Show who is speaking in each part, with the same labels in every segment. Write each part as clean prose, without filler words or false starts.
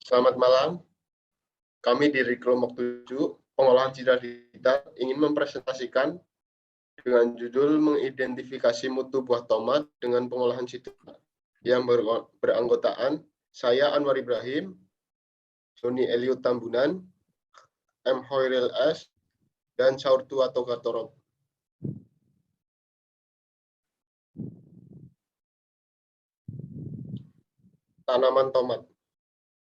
Speaker 1: Selamat malam. Kami dari kelompok 7, pengolahan citra digital, ingin mempresentasikan dengan judul mengidentifikasi mutu buah tomat dengan pengolahan citra yang beranggotaan saya Anwar Ibrahim, Joni Eliud Tambunan, M. Hoiril S, dan Saurtu atau Gatorop. Tanaman tomat.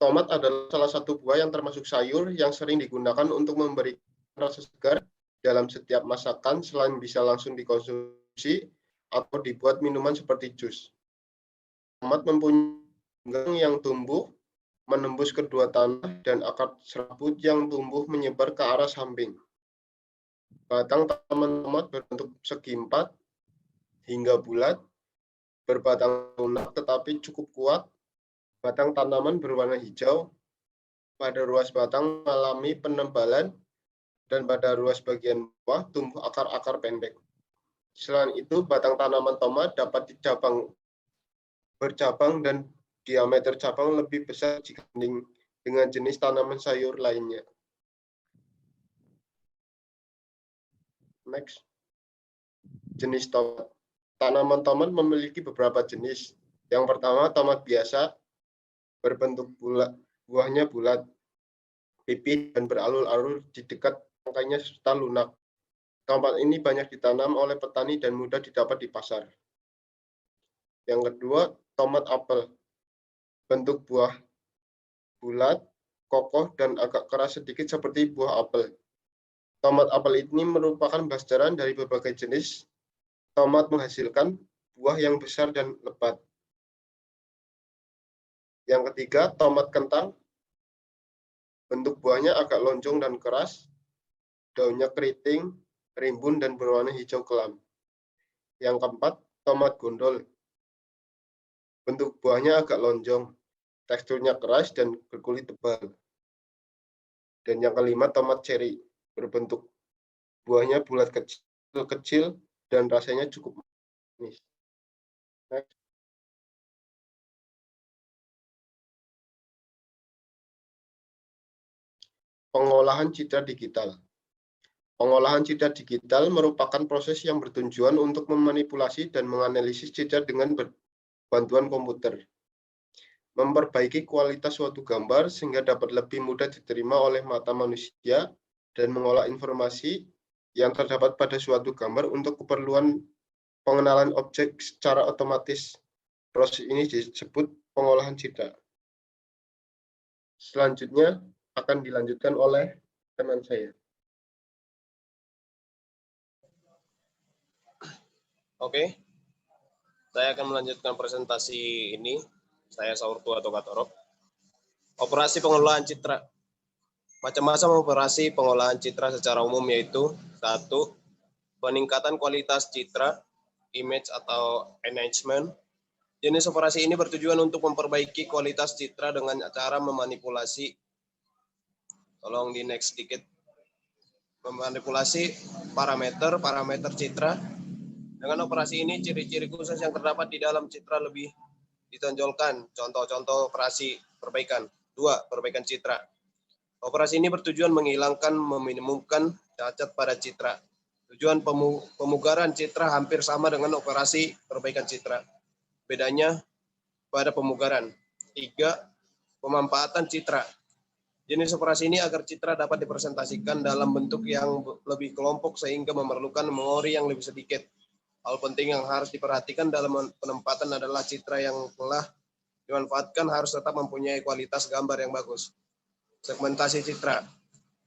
Speaker 1: Tomat adalah salah satu buah yang termasuk sayur yang sering digunakan untuk memberi rasa segar dalam setiap masakan selain bisa langsung dikonsumsi atau dibuat minuman seperti jus. Tomat mempunyai ganggang yang tumbuh menembus kedua tanah dan akar serabut yang tumbuh menyebar ke arah samping. Batang tanaman tomat berbentuk segi empat hingga bulat, berbatang lunak tetapi cukup kuat. Batang tanaman berwarna hijau, pada ruas batang mengalami penebalan, dan pada ruas bagian bawah tumbuh akar-akar pendek. Selain itu, batang tanaman tomat dapat bercabang dan diameter cabang lebih besar jika dibanding dengan jenis tanaman sayur lainnya. Next. Jenis tomat. Tanaman tomat memiliki beberapa jenis. Yang pertama, tomat biasa, berbentuk bulat, buahnya bulat, pipih dan beralur-alur di dekat tangkainya serta lunak. Tomat ini banyak ditanam oleh petani dan mudah didapat di pasar. Yang kedua, tomat apel. Bentuk buah bulat, kokoh, dan agak keras sedikit seperti buah apel. Tomat apel ini merupakan bastaran dari berbagai jenis. Tomat menghasilkan buah yang besar dan lebat. Yang ketiga, tomat kentang. Bentuk buahnya agak lonjong dan keras. Daunnya keriting, rimbun, dan berwarna hijau kelam. Yang keempat, tomat gondol. Bentuk buahnya agak lonjong, teksturnya keras dan berkulit tebal. Dan yang kelima, tomat ceri. Berbentuk buahnya bulat kecil dan rasanya cukup manis. Next. Pengolahan citra digital. Pengolahan citra digital merupakan proses yang bertujuan untuk memanipulasi dan menganalisis citra dengan bantuan komputer. Memperbaiki kualitas suatu gambar sehingga dapat lebih mudah diterima oleh mata manusia dan mengolah informasi yang terdapat pada suatu gambar untuk keperluan pengenalan objek secara otomatis. Proses ini disebut pengolahan citra. Selanjutnya akan dilanjutkan oleh teman saya.
Speaker 2: Oke, saya akan melanjutkan presentasi ini. Saya Saurtu atau Gatorop. Operasi pengolahan citra. Macam-macam operasi pengolahan citra secara umum yaitu 1. Peningkatan kualitas citra, image atau enhancement. Jenis operasi ini bertujuan untuk memperbaiki kualitas citra dengan cara memanipulasi. Tolong di next sedikit. Memanipulasi parameter citra. Dengan operasi ini, ciri-ciri khusus yang terdapat di dalam citra lebih ditonjolkan. Contoh-contoh operasi perbaikan. 2. Perbaikan citra. Operasi ini bertujuan menghilangkan, meminimumkan cacat pada citra. Tujuan pemugaran citra hampir sama dengan operasi perbaikan citra. Bedanya pada pemugaran. 3. Pemanfaatan citra. Jenis operasi ini agar citra dapat dipresentasikan dalam bentuk yang lebih kelompok sehingga memerlukan memori yang lebih sedikit. Hal penting yang harus diperhatikan dalam penempatan adalah citra yang telah dimanfaatkan harus tetap mempunyai kualitas gambar yang bagus. Segmentasi citra.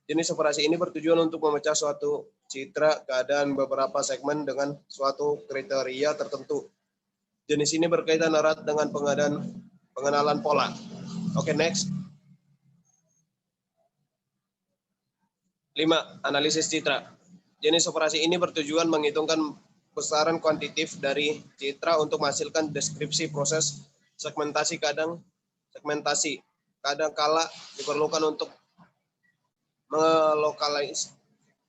Speaker 2: Jenis operasi ini bertujuan untuk memecah suatu citra keadaan beberapa segmen dengan suatu kriteria tertentu. Jenis ini berkaitan erat dengan pengenalan pola. Oke, next. 5. Analisis citra. Jenis operasi ini bertujuan menghitungkan besaran kuantitatif dari citra untuk menghasilkan deskripsi proses segmentasi. Kadang-kala diperlukan untuk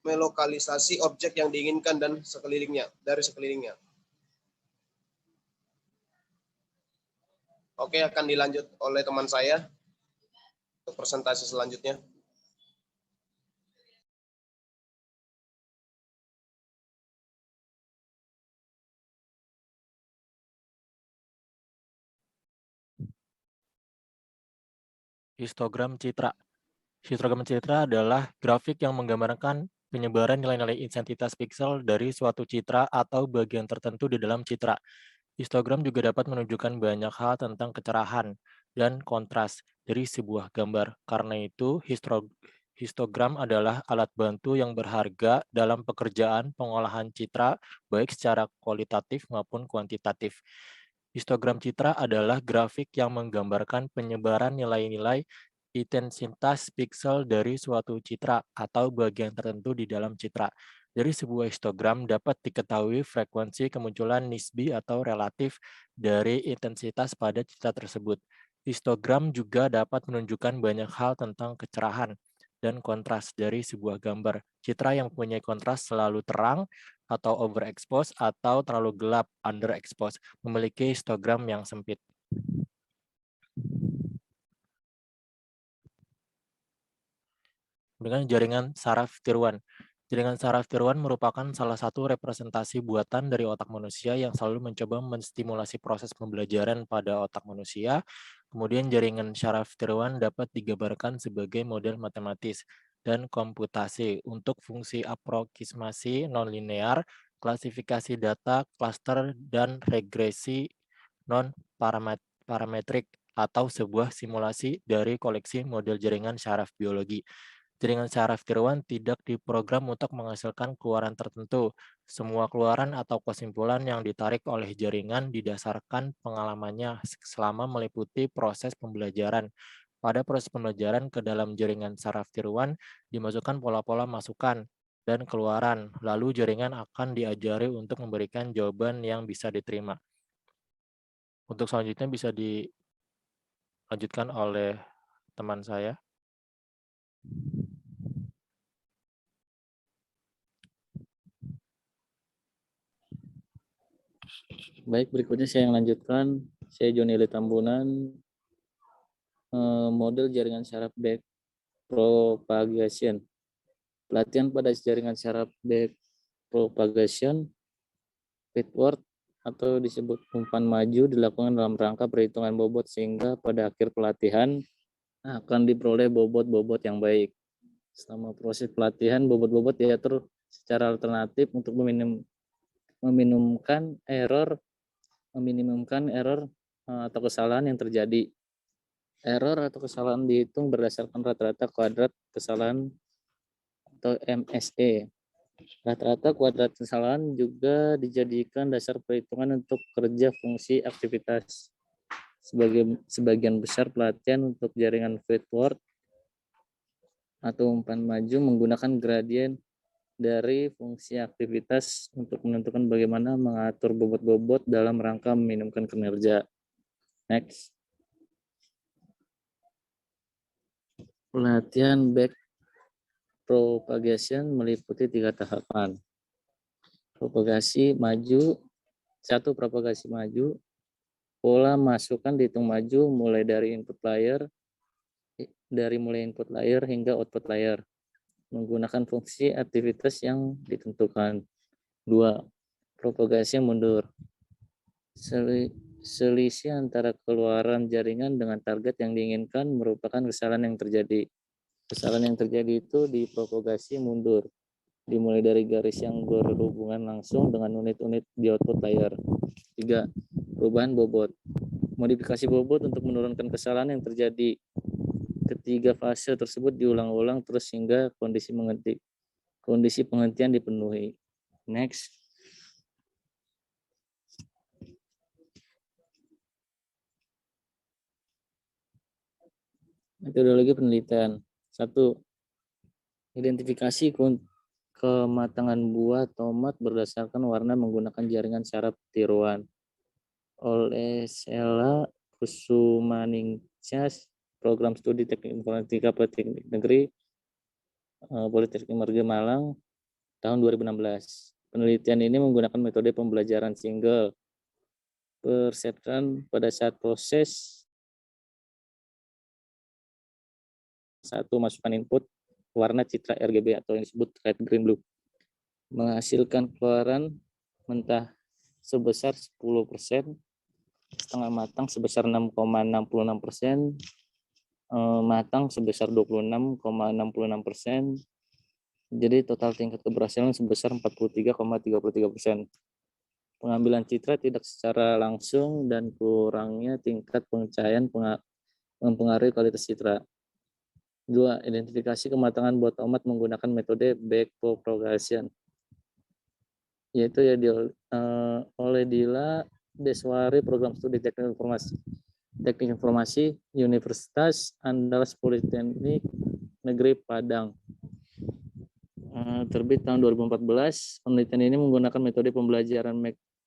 Speaker 2: melokalisasi objek yang diinginkan dan dari sekelilingnya. Oke, akan dilanjut oleh teman saya. Untuk presentasi selanjutnya.
Speaker 3: Histogram citra. Histogram citra adalah grafik yang menggambarkan penyebaran nilai-nilai intensitas piksel dari suatu citra atau bagian tertentu di dalam citra. Histogram juga dapat menunjukkan banyak hal tentang kecerahan dan kontras dari sebuah gambar. Karena itu, histogram adalah alat bantu yang berharga dalam pekerjaan pengolahan citra, baik secara kualitatif maupun kuantitatif. Histogram citra adalah grafik yang menggambarkan penyebaran nilai-nilai intensitas piksel dari suatu citra atau bagian tertentu di dalam citra. Dari sebuah histogram dapat diketahui frekuensi kemunculan nisbi atau relatif dari intensitas pada citra tersebut. Histogram juga dapat menunjukkan banyak hal tentang kecerahan dan kontras dari sebuah gambar. Citra yang mempunyai kontras selalu terang atau overexpose atau terlalu gelap underexpose memiliki histogram yang sempit. Dengan jaringan saraf tiruan. Jaringan saraf tiruan merupakan salah satu representasi buatan dari otak manusia yang selalu mencoba menstimulasi proses pembelajaran pada otak manusia. Kemudian jaringan saraf tiruan dapat digambarkan sebagai model matematis dan komputasi untuk fungsi aproksimasi nonlinear, klasifikasi data, klaster, dan regresi non-parametrik atau sebuah simulasi dari koleksi model jaringan saraf biologi. Jaringan saraf tiruan tidak diprogram untuk menghasilkan keluaran tertentu. Semua keluaran atau kesimpulan yang ditarik oleh jaringan didasarkan pengalamannya selama meliputi proses pembelajaran. Pada proses pembelajaran ke dalam jaringan saraf tiruan dimasukkan pola-pola masukan dan keluaran, lalu jaringan akan diajari untuk memberikan jawaban yang bisa diterima. Untuk selanjutnya bisa dilanjutkan oleh teman saya.
Speaker 4: Baik, berikutnya saya yang lanjutkan. Saya Joni Eli Tambunan, model jaringan saraf backpropagation. Pelatihan pada jaringan saraf backpropagation, feedward atau disebut umpan maju dilakukan dalam rangka perhitungan bobot sehingga pada akhir pelatihan akan diperoleh bobot-bobot yang baik. Selama proses pelatihan, bobot-bobot diatur secara alternatif untuk meminimumkan error atau kesalahan yang terjadi. Error atau kesalahan dihitung berdasarkan rata-rata kuadrat kesalahan atau MSE. Rata-rata kuadrat kesalahan juga dijadikan dasar perhitungan untuk kerja fungsi aktivitas. Sebagian besar pelatihan untuk jaringan feedward atau umpan maju menggunakan gradien dari fungsi aktivitas untuk menentukan bagaimana mengatur bobot-bobot dalam rangka meminimumkan kinerja. Next. Pelatihan backpropagation meliputi 3 tahapan. Propagasi maju, 1. Propagasi maju, pola masukan dihitung maju mulai dari input layer hingga output layer menggunakan fungsi aktivitas yang ditentukan. 2. Propagasi mundur, selisih antara keluaran jaringan dengan target yang diinginkan merupakan kesalahan yang terjadi. Kesalahan yang terjadi itu dipropagasi mundur, dimulai dari garis yang berhubungan langsung dengan unit-unit di output layer. 3. Perubahan bobot, modifikasi bobot untuk menurunkan kesalahan yang terjadi. Ketiga fase tersebut diulang-ulang terus hingga kondisi penghentian dipenuhi. Next. Metodologi penelitian. 1. Identifikasi kematangan buah tomat berdasarkan warna menggunakan jaringan saraf tiruan. Oleh Sela Kusumaningtyas, Program Studi Teknik Informatika Politeknik Negeri Politeknik Marga Malang tahun 2016. Penelitian ini menggunakan metode pembelajaran single perseptron pada saat proses satu masukkan input warna citra RGB atau yang disebut red, green, blue. Menghasilkan keluaran mentah sebesar 10%, setengah matang sebesar 6,66%, matang sebesar 26,66%. Jadi total tingkat keberhasilan sebesar 43,33%. Pengambilan citra tidak secara langsung dan kurangnya tingkat pencahayaan mempengaruhi kualitas citra. 2. Identifikasi kematangan buat tomat menggunakan metode backpropagation, yaitu ya oleh Dila Deswari, Program Studi Teknik Informasi Universitas Andalas Politeknik Negeri Padang. Terbit tahun 2014. Penelitian ini menggunakan metode pembelajaran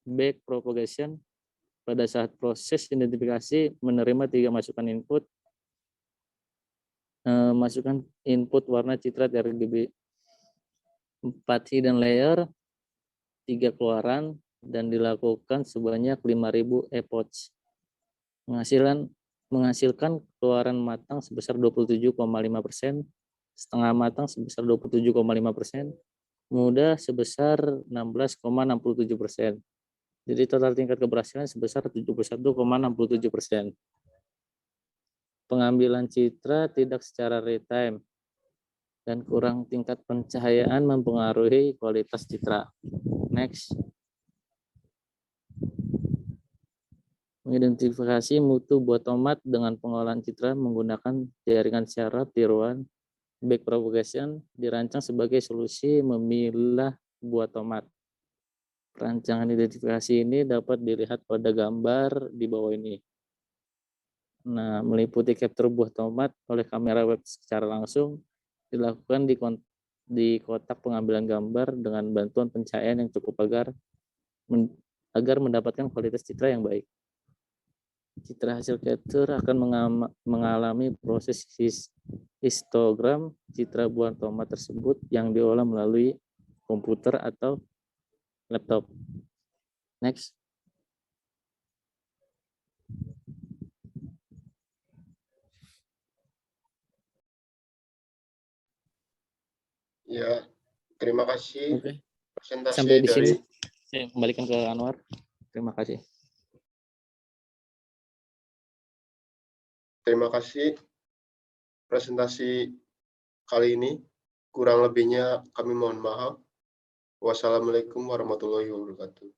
Speaker 4: backpropagation. Pada saat proses identifikasi menerima 3 masukan input. Masukkan input warna citra RGB, 4 hidden layer, 3 keluaran, dan dilakukan sebanyak 5.000 epoch. Menghasilkan keluaran matang sebesar 27,5%, setengah matang sebesar 27,5%, muda sebesar 16,67%. Jadi total tingkat keberhasilan sebesar 71,67%. Pengambilan citra tidak secara real time dan kurang tingkat pencahayaan mempengaruhi kualitas citra. Next. Mengidentifikasi mutu buah tomat dengan pengolahan citra menggunakan jaringan syaraf tiruan. Backpropagation dirancang sebagai solusi memilah buah tomat. Rancangan identifikasi ini dapat dilihat pada gambar di bawah ini. Nah, meliputi capture buah tomat oleh kamera web secara langsung dilakukan di kotak pengambilan gambar dengan bantuan pencahayaan yang cukup agar mendapatkan kualitas citra yang baik. Citra hasil capture akan mengalami proses histogram citra buah tomat tersebut yang diolah melalui komputer atau laptop. Next.
Speaker 1: Ya, terima kasih.
Speaker 4: Oke.
Speaker 1: Presentasi
Speaker 4: Sampai di
Speaker 1: dari
Speaker 4: sini saya kembalikan ke Anwar. Terima kasih.
Speaker 1: Terima kasih presentasi kali ini. Kurang lebihnya kami mohon maaf. Wassalamualaikum warahmatullahi wabarakatuh.